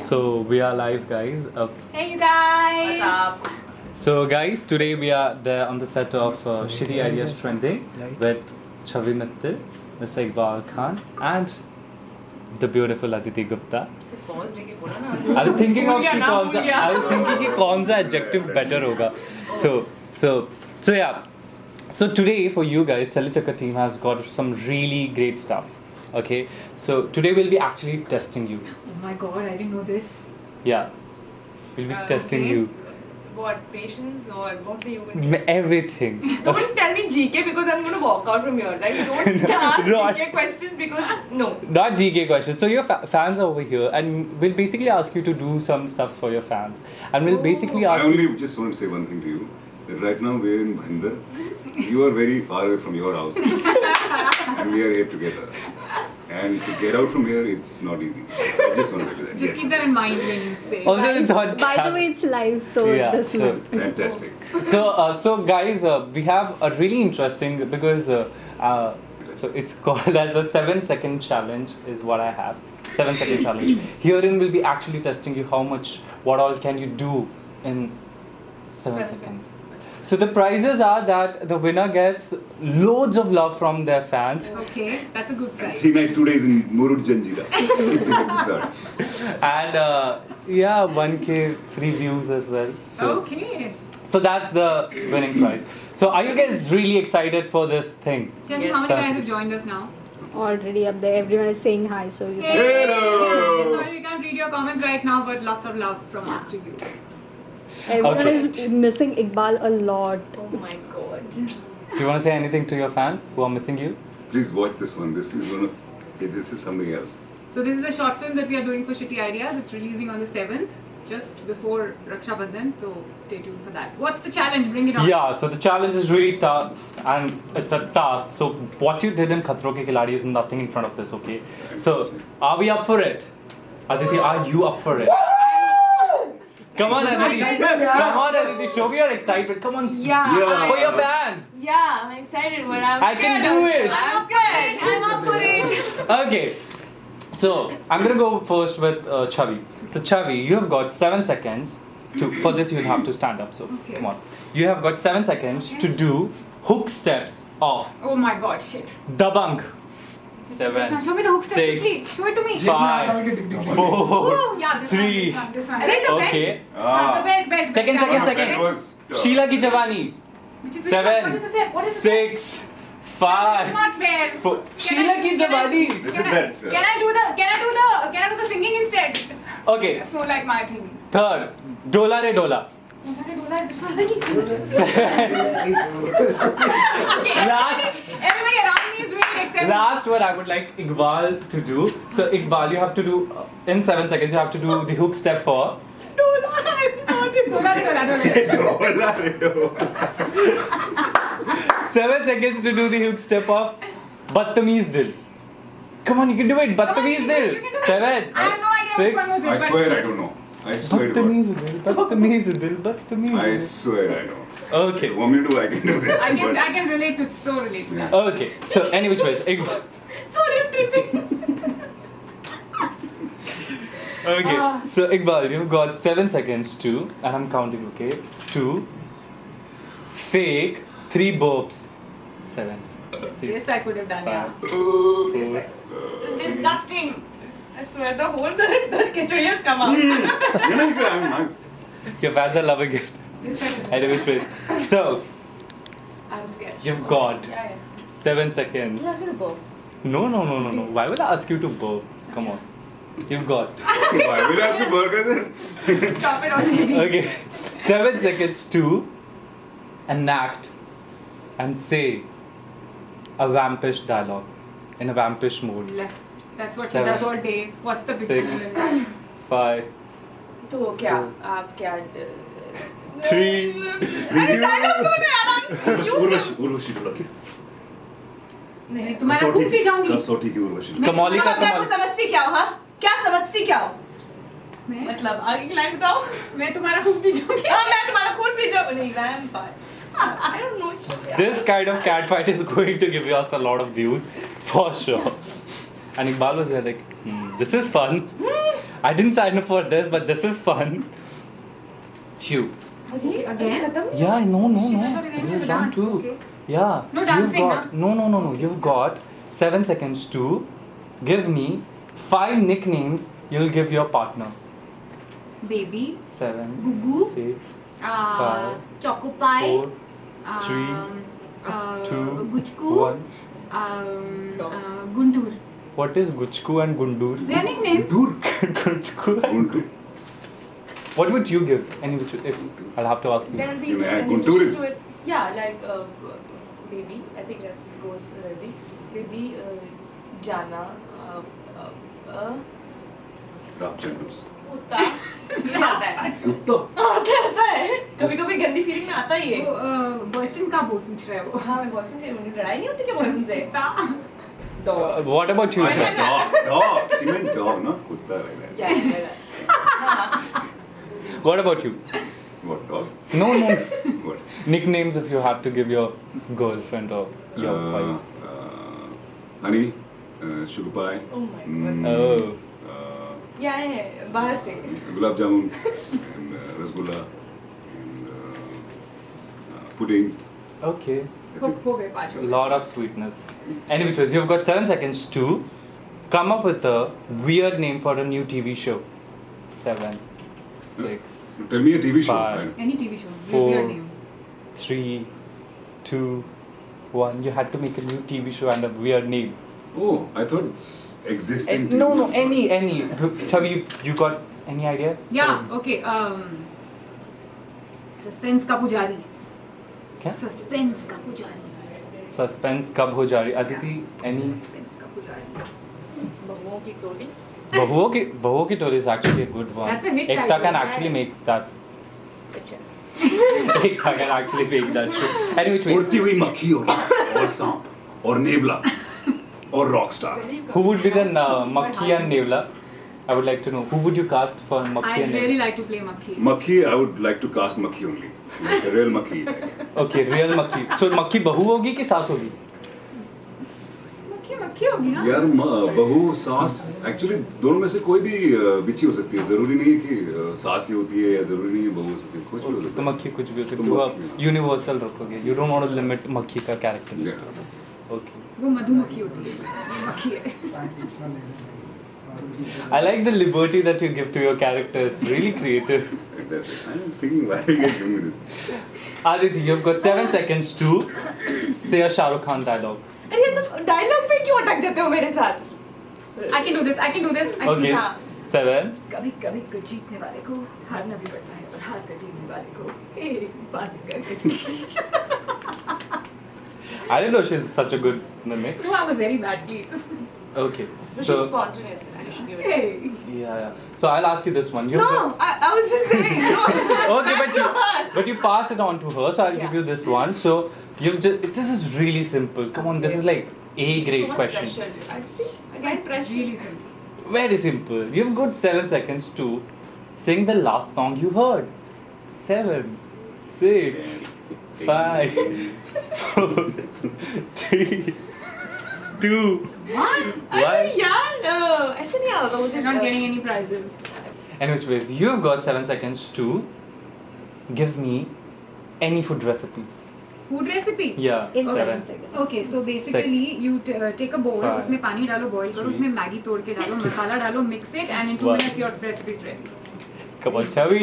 So we are live, guys. Hey you guys! What's up? So guys, today we are there on the set of Shitty Ideas Trending with Chavi Mittal, Mr. Iqbal Khan, and the beautiful Aditi Gupta. Pause लेके बोला ना. I was thinking of भूल कि गया. I was thinking कि कौन सा adjective better होगा. So yeah. So today for you guys, Chalichakka team has got some really great stuffs. Okay. So today we'll be actually testing you. Oh my god, I didn't know this. Yeah. We'll be testing Okay. you. What, patience or what do you want? Everything. Don't tell me GK because I'm going to walk out from here. Like, don't ask Not- GK questions because no. Not GK questions. So your fans are over here, and we'll basically ask you to do some stuffs for your fans, and we'll basically I ask you. only just want to say one thing to you. That right now we're in Bhinder. You are very far away from your house. And we are here together. And to get out from here, it's not easy. I just want to tell you that. Just keep that in mind when you say. Also, it's on By the cam- way, it's live, so Yeah, this so- one. Fantastic. So guys, we have a really interesting because so it's called as the 7-second challenge is what I have. 7-second challenge. Herein we'll be actually testing you how much, what all can you do in 7 seconds. So the prizes are that the winner gets loads of love from their fans, Okay, that's a good prize. 3 nights, 2 days in Murud Janjira. Sorry. and yeah, 1K free views as well. So, Okay. so that's the winning prize. So are you guys really excited for this thing? Tell me Yes, how many sir. guys have joined us now? Already up there, everyone is saying hi, so you can. Hello. Sorry, we can't read your comments right now, but lots of love from us to you. Everyone Okay. is missing Iqbal a lot. Oh my god. Do you want to say anything to your fans who are missing you? Please watch this one. This is one of. This is something else. So this is a short film that we are doing for Shitty Ideas. It's releasing on the 7th, just before Raksha Bandhan. So stay tuned for that. What's the challenge? Bring it on. Yeah, so the challenge is really tough and it's a task. So what you did in Khatron Ke Khiladi is nothing in front of this, okay? So are we up for it? Aditi, are you up for it? Come on, Aditi. Come on, Aditi. Show me your excitement. Come on. Yeah. Yeah. For your fans. Yeah, I'm excited, but I'm I can scared do also. it. I'm scared. I'm up for it. Okay. So I'm gonna go first with Chavi. So Chavi, you have got 7 seconds to. For this, you'll have to stand up. So Okay. come on. You have got 7 seconds to do hook steps of Oh my god, shit. Dabang. Krishna, 7, show me the hook step 6, quickly. Show it to me. 5, 4, Yeah, this 3. one, this one. I think the Okay. The bed. Second, Yeah, second. That was. Sheila ki Jawani. Which is which 7, one? What is the step? What is the step? 6, This is 5, not fair. 4. Sheila ki Can I- Jawani. This is Can I, that. can I do the singing instead? Okay. That's more like my thing. Third, Dola re Dola. Last. Everybody around me is really excited. Last one I would like Iqbal to do. So Iqbal, you have to do in 7 seconds. You have to do the hook step for. Dola. 7 seconds to do the hook step of Badtameez Dil. Come on, you can do it. Badtameez you Dil. can do it. 7. I have no idea which 6. one was it. I but- swear I don't know. I swear to God. Badtameez Dil. Badtameez Dil. Badtameez I Dil. swear I know. Okay. You want me to do? I can do this. I but- can relate to so relate to that. Okay. So any which way, Iqbal. Sorry, I'm tripping. Okay. So Iqbal, you've got 7 seconds to, and I'm counting. Okay. To fake 3 burps. 7. 6. This I could have done, yeah. 5. This I- Disgusting. I swear the whole the khichdi has come out. You know, I'm. Your fans are loving it. This I could have Any which way. So I'm scared. you've got Yeah, 7 seconds. yeah. That's what No. Why will I ask you to burp? Come on. You've got. Why will I ask you burger then? Stop it already. Okay. 7 seconds to enact and say a vampish dialogue in a vampish mode. That's what 7. he does all day. What's the big 6. deal in that? 5, तो क्या Four. आप क्या 3. अरे dialogue दो ना यार उर्वशी बोला नहीं, तुम्हारा खूब पी जाऊंगी। कसौटी की उर्वशी कमौली का अपने आप को कमल। समझती क्या हो हाँ क्या समझती क्या हो मैं मतलब आगे की लाइन बताओ मैं तुम्हारा खूब पी जाऊंगी। हाँ मैं तुम्हारा खून पी जाऊँ नहीं vampire I don't know This kind of catfight is going to give us a lot of views for sure. And Iqbal was there like, this is fun. I didn't sign up for this, but this is fun. Phew. Okay, again? Yeah, no. Shit, I thought it This ended is with done dance. too. Okay. Yeah. No you've dancing, got, No. You've got 7 seconds to give me 5 nicknames you'll give your partner. Baby, 7, Gugu, 6, uh, Choco Pie, 4, 3, 2, Guchku, 1. Guntur. What is Guchku and Gundur? They are nicknames. Guchku and Guntur. What would you give? Any which, if I'll have to ask you. There'll be You may add an Guntur addition is- to it. Yeah, like baby. I think that goes already. Baby, Jana, Rapchandus. कुत्ता. ये आता है. कुत्ता. आता है. कभी-कभी गंदी feeling में आता ही है. बॉयफ्रेंड का बहुत पूछ रहा है वो. हाँ, मैं बॉयफ्रेंड है. मुझे लड़ाई नहीं होती क्या बॉयफ्रेंड से? Dog. What about you? Why Sir? not? Dog. She meant dog, not kutta like that. Yeah. What about you? What dog? No. What? Nicknames if you had to give your girlfriend or your wife. Honey, sugar pie. Oh my God. Oh. Yeah, yeah, बाहर से. Gulab jamun, and rasgulla, and pudding. Okay. That's it. हो गए 5 A lot of sweetness. Anyways, you've got 7 seconds to come up with a weird name for a new TV show. 7, 6, Tell me a TV show. Five. man. Any TV show. Four. Weird name. 3, 2, 1. You had to make a new TV show and a weird name. Oh, I thought it's existing. No, TV show. any. Tell me, you got any idea? Yeah, okay. Suspense का पुजारी. क्या? Suspense का पुजारी. Suspense कब हो जा रही? Aditi, any? Suspense का पुजारी. बहुओं की टोली. बहुओं की टोली is actually a good one. That's a hit Ekta title, can right? actually make that. अच्छा. Ekta can actually make that show. Anyway, wait. उड़ती हुई मक्खी और सांप और नेबला और Rockstar. Who would be the Makhi and Nevla? I would like to know. Who would you cast for Makhi I'd and really Nevla? like to play Makhi. Makhi, I would like to cast Makhi only. Like a real Makhi. Like. Okay, real Makhi. So Makhi बहू होगी कि सास होगी? मक्खी होगी ना? यार बहू सास एक्चुअली दोनों में से कोई भी बिची हो सकती है. जरूरी नहीं है कि सास ही होती है या जरूरी नहीं है बहू हो सकती है. कुछ भी हो तो सकता है. मक्खी कुछ भी हो सकती तो है. आप मक्खी. यूनिवर्सल रखोगे. You don't want to limit मक्खी का character. Yeah. Okay. वो मधुमक्खी होती है. ये मक्खी है. I like the liberty that you give to your characters. Really creative. That's it. I'm thinking why are you guys doing this? Aditi, you've got 7 seconds to say a Shah Rukh Khan dialogue. अरे ये तो dialogue पे क्यों अटक जाते हो मेरे साथ? I can do this. I can do this. I can Okay. हाँ. 7. कभी कभी को जीतने वाले को हारना भी पड़ता है और हार कर जीतने वाले को हे बाजी करके. I didn't know she's such a good mimic. No, I was very bad, please. Okay. She's So spontaneous. You should give it. Hey. yeah. So I'll ask you this one. You've No, got- I was just saying. No. Okay, but you passed it on to her, so I'll give Yeah. you this one. So you've just this is really simple. Come on, this is like A grade So much question. pressure. I see. Again, pressure. Really simple. Very simple. You've got 7 seconds to sing the last song you heard. 7, 6, 5, 4, 3, 2, अरे 1. यार, ऐसे नहीं होगा मुझे. You're not getting any prizes. Anyways, you've got 7 seconds to give me any food recipe. Food recipe. Yeah. In 7 7. seconds. Okay, so basically you take a bowl, Five, उसमें पानी डालो, boil करो, three, उसमें मैगी तोड़ के डालो, मसाला डालो, mix it, and in 2 one. minutes your recipe is ready. Come on, Chavi,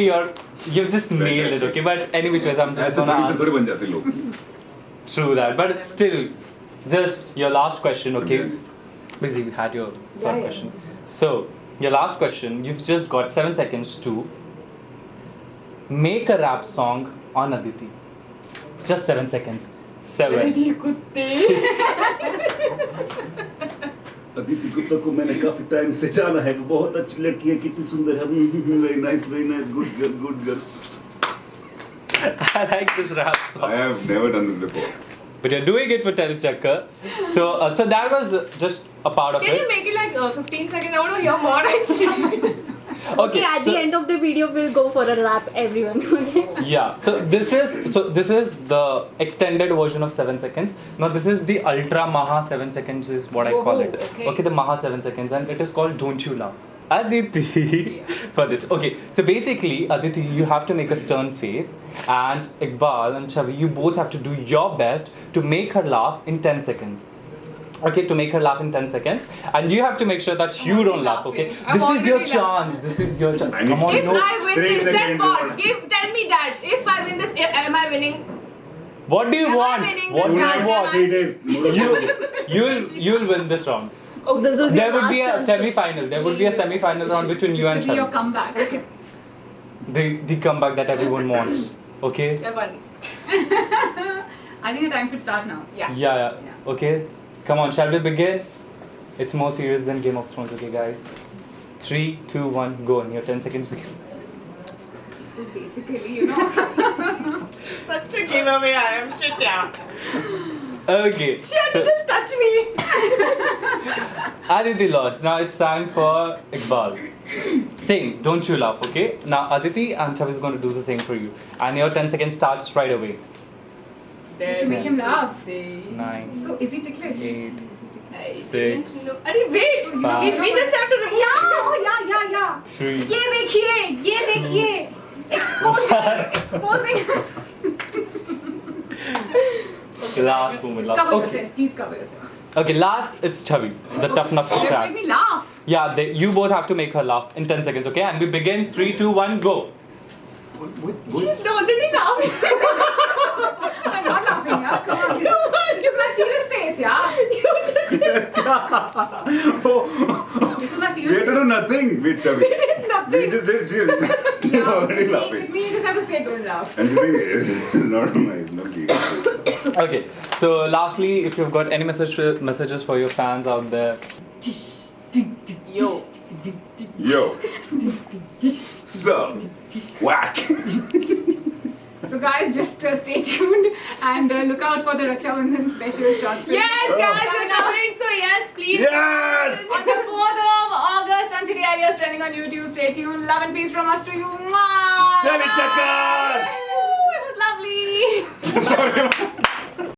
you've just nailed it, okay? But anyways, I'm just ऐसे gonna प्रोड्यूसर ask थोड़े बन जाते हैं लोग. through that. But still, just your last question, okay? Okay. Basically, we had your third Yeah. question. So, your last question, you've just got 7 seconds to make a rap song on Aditi. Just 7 seconds. 7. ये कुत्ते. अदिति गुप्ता को मैंने काफी time से जाना है. वो बहुत अच्छी लड़की है. कितनी सुंदर है. Very nice, good girl, good girl. I like this rap song. I have never done this before. But you're doing it for Telechakkar. So that was just a part of Can you it. make it like 15 seconds? I want to hear more actually. Okay, at the end of the video, we'll go for a rap, everyone. Okay. Yeah, so this is the extended version of 7 seconds. Now this is the ultra maha 7 seconds is what I call Oh, it. okay. Okay, the maha 7 seconds, and it is called Don't You Laugh. Aditi for this. Okay, so basically, Aditi, you have to make a stern face, and Iqbal and Chavi, you both have to do your best to make her laugh in 10 seconds. Okay, to make her laugh in 10 seconds, and you have to make sure that you don't laugh. Okay, I'm this is your already chance. This is your chance. I need Come on, If no. I win 3 this, then seconds. what? Tell me that. If I win this, am I winning? What do you Am I want? winning What this do you round? want? 3 days. You'll win this round. Oh, This is There your would last be a chance to- semi-final. There would be a semi-final round between you and This will be your Chavi. comeback. Okay. The comeback that everyone wants. Okay. I won. I think the time should start now. Yeah. Yeah. Okay. Come on, shall we begin? It's more serious than Game of Thrones. Okay, guys. 3, 2, 1, go. And your 10 seconds begin. So basically, you know. Such a giveaway. I am shit. Yeah. Okay. She had to So, just touch me. Aditi lost. Now it's time for Iqbal. Same. Don't you laugh, okay? Now Aditi and Chavi is going to do the same for you. And your 10 seconds starts right away. Make him laugh. 9, So is he ticklish? 8, I 6, didn't know. अरे wait. Five. We just have to remove. Yeah. 3. ये देखिए. Exposure. Exposing. Last moment. Last. Cover Okay. yourself. Please cover yourself. Okay. Last, it's Chavi, the tough nut to You're crack. making me laugh. Yeah. You both have to make her laugh in 10 seconds. Okay. And we begin. 3, 2, 1, go. She's already laughing. I'm not laughing, yeah. Come on. This is my serious face, yeah. This is my We had serious to do face. nothing with Chavi. We just did serious. She's already With laughing. me, you just have to say don't laugh. And she's saying, it's not nice, not serious. Okay. So lastly, if you've got any messages for your fans out there. Yo. Yo. So, whack. So guys, just stay tuned and look out for the Raksha Bandhan special short film. Yes, guys, we're coming. So yes, please. Yes! On the 4th of August on City Ideas trending on YouTube. Stay tuned. Love and peace from us to you. Mwah! Chali Chakar! It was lovely. Sorry.